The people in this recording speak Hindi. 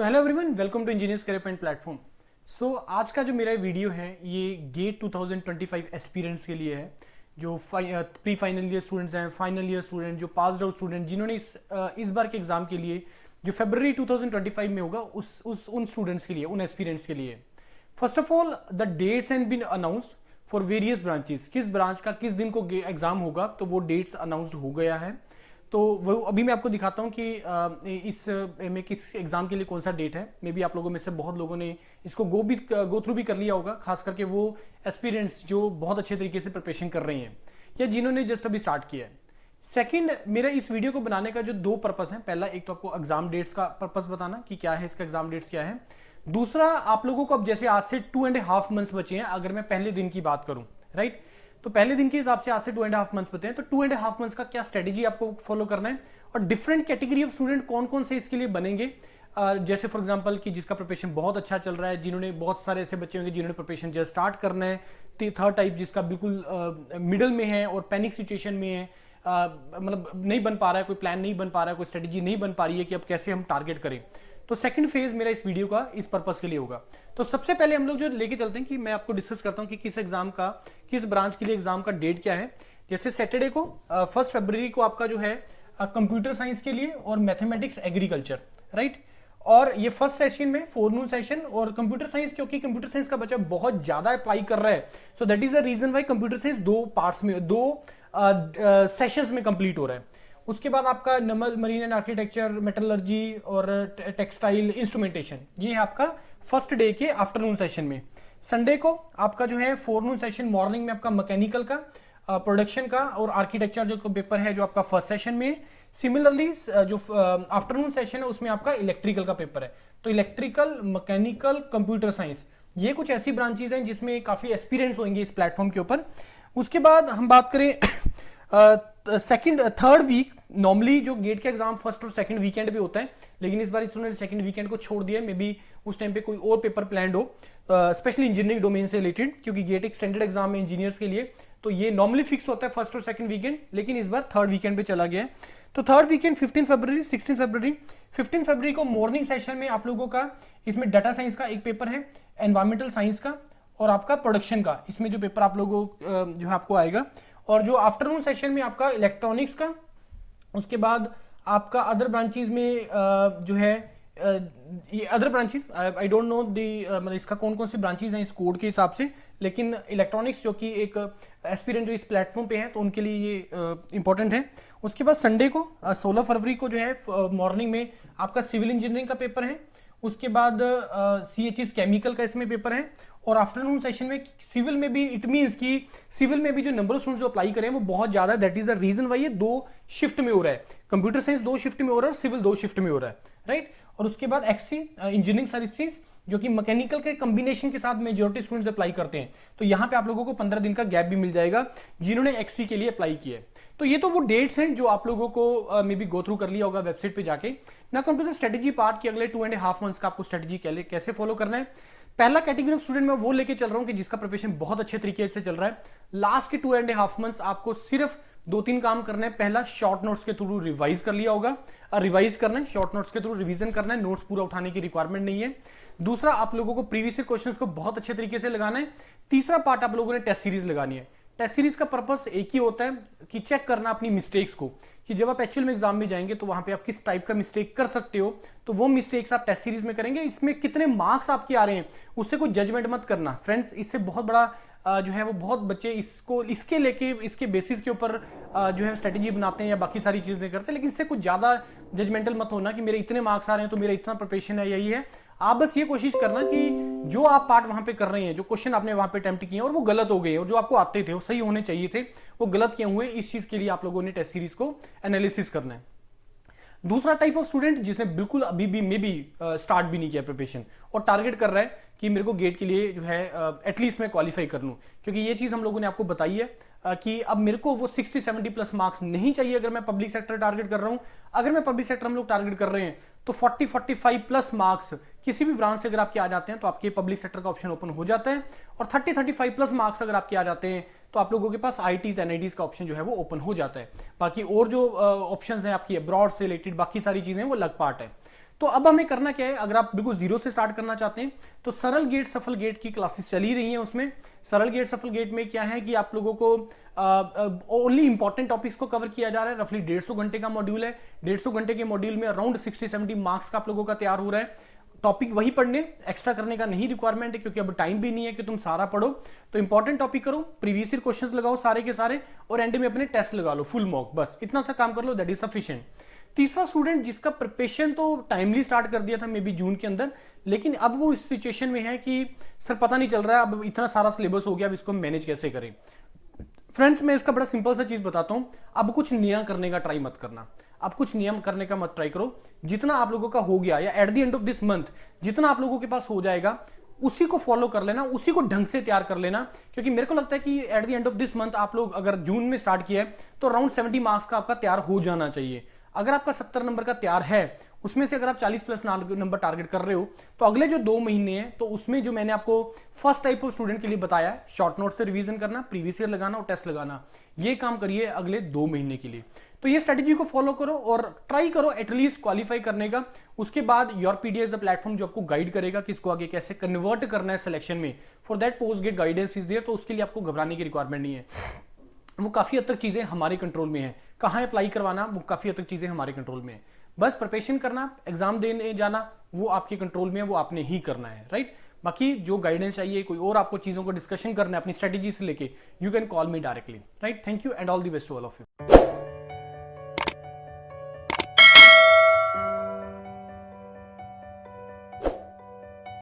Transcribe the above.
So hello everyone, welcome to Engineers Career Point platform. So आज का जो मेरा वीडियो है ये गेट 2025 एस्पिरेंट्स के लिए है, जो प्री फाइनल ईयर स्टूडेंट्स हैं, फाइनल ईयर स्टूडेंट, जो पास्ड आउट स्टूडेंट जिन्होंने इस बार के एग्जाम के लिए जो फरवरी 2025 में होगा उन स्टूडेंट्स के लिए, उन एस्पिरेंट्स के लिए। First of all the dates and been announced for various branches. किस ब्रांच का किस दिन को एग्जाम होगा तो वो डेट्स अनाउंस्ड हो गया है। तो वो अभी मैं आपको दिखाता हूँ कि इस में किस एग्जाम के लिए कौन सा डेट है। मे बी आप लोगों में से बहुत लोगों ने इसको गो थ्रू भी कर लिया होगा, खास करके वो एस्पिरेंट्स जो बहुत अच्छे तरीके से प्रिपरेशन कर रहे हैं या जिन्होंने जस्ट अभी स्टार्ट किया है। सेकंड, मेरा इस वीडियो को बनाने का जो दो पर्पस है, पहला एक तो आपको एग्जाम डेट्स का पर्पस बताना कि क्या है इसका एग्जाम डेट्स क्या है। दूसरा, आप लोगों को अब जैसे आज से 2.5 मंथ्स बचे हैं, अगर मैं पहले दिन की बात करूं, राइट, तो पहले दिन के हिसाब से आज से 2.5 मंथ्स बचे हैं, तो 2.5 मंथ्स का क्या स्ट्रेटेजी आपको फॉलो करना है और डिफरेंट कैटेगरी ऑफ स्टूडेंट कौन कौन से इसके लिए बनेंगे। जैसे फॉर एग्जांपल कि जिसका प्रिपरेशन बहुत अच्छा चल रहा है, जिन्होंने बहुत सारे ऐसे बच्चे होंगे जिन्होंने प्रिपरेशन जस्ट स्टार्ट करना है। थर्ड टाइप जिसका बिल्कुल मिडल में है और पैनिक सिचुएशन में है, मतलब नहीं बन पा रहा है, कोई प्लान नहीं बन पा रहा है, कोई स्ट्रेटेजी नहीं बन पा रही है कि अब कैसे हम टारगेट करें। तो सेकंड फेज मेरा इस वीडियो का इस पर्पस के लिए होगा। तो सबसे पहले हम लोग जो लेके चलते हैं कि मैं आपको डिस्कस करता हूं कि किस एग्जाम का, किस ब्रांच के लिए एग्जाम का डेट क्या है। जैसे सैटरडे को 1 फरवरी को आपका जो है कंप्यूटर साइंस के लिए और मैथमेटिक्स एग्रीकल्चर, राइट। और ये फर्स्ट सेशन में फोरनून सेशन, और कंप्यूटर साइंस क्योंकि कंप्यूटर साइंस का बच्चा बहुत ज्यादा अप्लाई कर रहा है, so that is the reason why computer science दो पार्ट्स में, दो सेशंस में कंप्लीट हो रहा है। उसके बाद आपका मरीन एंड आर्किटेक्चर, मेटलर्जी और टेक्सटाइल इंस्ट्रूमेंटेशन, ये है आपका फर्स्ट डे के आफ्टरनून सेशन में। संडे को आपका जो है फोरनून सेशन, मॉर्निंग में आपका मैकेनिकल का, प्रोडक्शन का और आर्किटेक्चर जो पेपर है जो आपका फर्स्ट सेशन में। सिमिलरली जो आफ्टरनून सेशन है उसमें आपका इलेक्ट्रिकल का पेपर है। तो इलेक्ट्रिकल, मैकेनिकल, कंप्यूटर साइंस, ये कुछ ऐसी ब्रांचेज हैं जिसमें काफी एक्सपीरियंस होंगे इस प्लेटफॉर्म के ऊपर। उसके बाद हम बात करें सेकंड थर्ड वीक, नॉर्मली जो गेट का एग्जाम फर्स्ट और सेकंड वीकेंड पे होता है, लेकिन इस बार इन्होंने सेकंड वीकेंड को छोड़ दिया है। मे बी उस टाइम पे कोई और पेपर प्लान हो, स्पेशली इंजीनियरिंग डोमेन से रिलेटेड, क्योंकि गेट एक स्टैंडर्ड एग्जाम है इंजीनियर्स के लिए। तो ये नॉर्मली फिक्स होता है फर्स्ट और सेकंड वीकेंड, लेकिन इस बार थर्ड वीकेंड पे चला गया है। तो थर्ड वीकेंड 15 फरवरी, 16 फरवरी। 15 फरवरी को मॉर्निंग सेशन में आप लोगों का इसमें डाटा साइंस का एक पेपर है, एनवायरमेंटल साइंस का और आपका प्रोडक्शन का, इसमें जो पेपर आप लोगों जो है आपको आएगा। और जो आफ्टरनून सेशन में आपका इलेक्ट्रॉनिक्स का, उसके बाद आपका अदर ब्रांचेस में जो है ये other branches I don't know the, मतलब इसका कौन कौन सी ब्रांचेस हैं इस कोड के हिसाब से, लेकिन इलेक्ट्रॉनिक्स जो कि एक एस्पिरेंट जो इस प्लेटफॉर्म पे है तो उनके लिए ये इंपॉर्टेंट है। उसके बाद संडे को 16 फरवरी को जो है मॉर्निंग में आपका सिविल इंजीनियरिंग का पेपर है। उसके बाद CHS केमिकल का इसमें पेपर है। और आफ्टरनून सेशन में सिविल में भी, इट मींस कि सिविल में भी जो नंबर ऑफ स्टूडेंट्स जो अप्लाई करें वो बहुत ज्यादा है। That is the reason why ये 2 शिफ्ट में हो रहा है। कंप्यूटर साइंस 2 शिफ्ट में हो रहा है और सिविल 2 शिफ्ट में हो रहा है, राइट। और उसके बाद XC इंजीनियरिंग सर्विसेज, जो कि मैकेनिकल के कॉम्बिनेशन के साथ मेजॉरिटी स्टूडेंट्स अप्लाई करते हैं। तो यहाँ पे आप लोगों को 15 दिन का गैप भी मिल जाएगा जिन्होंने XC के लिए अप्लाई किया है। तो ये तो वो डेट्स हैं जो आप लोगों को मे बी गो थ्रू कर लिया होगा वेबसाइट पे जाके। ना come to the strategy part कि अगले 2.5 मंथ्स का आपको स्ट्रेटेजी कैसे फॉलो करना है। पहला कैटेगरी ऑफ स्टूडेंट मैं वो लेके चल रहा हूं कि जिसका प्रिपरेशन बहुत अच्छे तरीके से चल रहा है। लास्ट के 2.5 मंथ्स आपको सिर्फ 2-3 काम करना है। पहला, शॉर्ट नोट्स के थ्रू रिवाइज कर लिया होगा, रिवाइज करना है, शॉर्ट नोट्स के थ्रू रिवीजन करना है, नोट्स पूरा उठाने की रिक्वायरमेंट नहीं है। दूसरा, आप लोगों को प्रीवियस ईयर क्वेश्चंस को बहुत अच्छे तरीके से लगाना है। तीसरा पार्ट, आप लोगों ने टेस्ट सीरीज लगानी है। टेस्ट सीरीज का पर्पस एक ही होता है कि चेक करना अपनी मिस्टेक्स को, कि जब आप एक्चुअल में एग्जाम में जाएंगे तो वहां पे आप किस टाइप का मिस्टेक कर सकते हो, तो वो मिस्टेक्स आप टेस्ट सीरीज में करेंगे। इसमें कितने मार्क्स आपके आ रहे हैं उससे कोई जजमेंट मत करना फ्रेंड्स। इससे बहुत बड़ा जो है वो बहुत बच्चे इसके लेके, इसके बेसिस के ऊपर जो है स्ट्रेटेजी बनाते हैं या बाकी सारी चीजें करते हैं, लेकिन इससे कुछ ज्यादा जजमेंटल मत होना कि मेरे इतने मार्क्स आ रहे हैं तो मेरा इतना प्रिपरेशन है, यही है। आप बस ये कोशिश करना कि जो आप पार्ट वहां पे कर रहे हैं, जो क्वेश्चन आपने वहां पे अटेम्प्ट किए और वो गलत हो गए और जो आपको आते थे वो सही होने चाहिए थे, वो गलत क्यों हुए, इस चीज के लिए आप लोगों ने टेस्ट सीरीज को एनालिसिस करना है। दूसरा टाइप ऑफ स्टूडेंट जिसने बिल्कुल अभी भी मे बी स्टार्ट भी नहीं किया प्रिपरेशन और टारगेट कर रहा है कि मेरे को गेट के लिए जो है एटलीस्ट मैं क्वालिफाई कर लूं, क्योंकि ये चीज हम लोगों ने आपको बताई है कि अब मेरे को वो 60-70 प्लस मार्क्स नहीं चाहिए अगर मैं पब्लिक सेक्टर टारगेट कर रहा हूं। अगर मैं पब्लिक सेक्टर हम लोग टारगेट कर रहे हैं तो 40-45 प्लस मार्क्स किसी भी ब्रांच से अगर आपके आ जाते हैं तो आपके पब्लिक सेक्टर का ऑप्शन ओपन हो जाता है। और 30-35 प्लस मार्क्स अगर आपके आ जाते हैं तो आप लोगों के पास IITs NITs का ऑप्शन जो है वो ओपन हो जाता है। बाकी और जो ऑप्शंस हैं आपकी अब्रॉड से रिलेटेड बाकी सारी चीजें वो अलग पार्ट है। तो अब हमें करना क्या है, अगर आप बिल्कुल जीरो से स्टार्ट करना चाहते हैं तो सरल गेट सफल गेट की क्लासेस चली रही हैं। उसमें सरल गेट सफल गेट में क्या है कि आप लोगों को ओनली इंपॉर्टेंट टॉपिक्स को कवर किया जा रहा है। रफली 150 घंटे का मॉड्यूल है। 150 घंटे के मॉड्यूल में अराउंड 60-70 मार्क्स का आप लोगों का तैयार हो रहा है। टॉपिक वही पढ़ने, एक्स्ट्रा करने का नहीं रिक्वायरमेंट है, क्योंकि अब टाइम भी नहीं है कि तुम सारा पढ़ो। तो इंपॉर्टेंट टॉपिक करो, प्रीवियस ईयर क्वेश्चंस लगाओ सारे के सारे, और एंड में अपने टेस्ट लगा लो फुल मॉक। बस इतना सा काम कर लो, दैट इज सफिशिएंट। तीसरा स्टूडेंट जिसका प्रिपरेशन तो टाइमली स्टार्ट कर दिया था मे बी जून के अंदर, लेकिन अब वो इस सिचुएशन में है कि सर पता नहीं चल रहा है, अब इतना सारा सिलेबस हो गया, अब इसको मैनेज कैसे करें। फ्रेंड्स मैं इसका बड़ा सिंपल सा चीज बताता हूं, अब कुछ नया करने का ट्राई मत करना। अब कुछ नियम करने का मत ट्राई करो। जितना आप लोगों का हो गया या at the end of this month जितना आप लोगों के पास हो जाएगा उसी को फॉलो कर लेना, उसी को ढंग से तैयार कर लेना। क्योंकि मेरे को लगता है कि at the end of this month आप लोग अगर जून में स्टार्ट किया है तो अराउंड 70 मार्क्स का आपका तैयार हो जाना चाहिए। अगर आपका 70 नंबर का तैयार है, उसमें से अगर आप 40+ नंबर टारगेट कर रहे हो, तो अगले जो 2 महीने हैं तो उसमें जो मैंने आपको फर्स्ट टाइप ऑफ स्टूडेंट के लिए बताया है, शॉर्ट नोट से रिवीजन करना, प्रीवियस ईयर लगाना और टेस्ट लगाना, ये काम करिए अगले 2 महीने के लिए। तो ये स्ट्रेटेजी को फॉलो करो और ट्राई करो एटलीस्ट क्वालिफाई करने का। उसके बाद योरपीडिया इज द प्लेटफॉर्म जो आपको गाइड करेगा कि इसको आगे कैसे कन्वर्ट करना है सिलेक्शन में। For that post GATE guidance is there, तो उसके लिए आपको घबराने की रिक्वायरमेंट नहीं है। वो काफी हद तक चीजें हमारे कंट्रोल में है, कहाँ अप्लाई करवाना वो काफी हद तक चीजें हमारे कंट्रोल में है। बस प्रिपरेशन करना, एग्जाम देने जाना वो आपके कंट्रोल में है, वो आपने ही करना है, राइट। बाकी जो गाइडेंस चाहिए, कोई और आपको चीजों को डिस्कशन करना है अपनी स्ट्रेटेजी से लेके, you can call me directly, right. Thank you and all the best to all of you.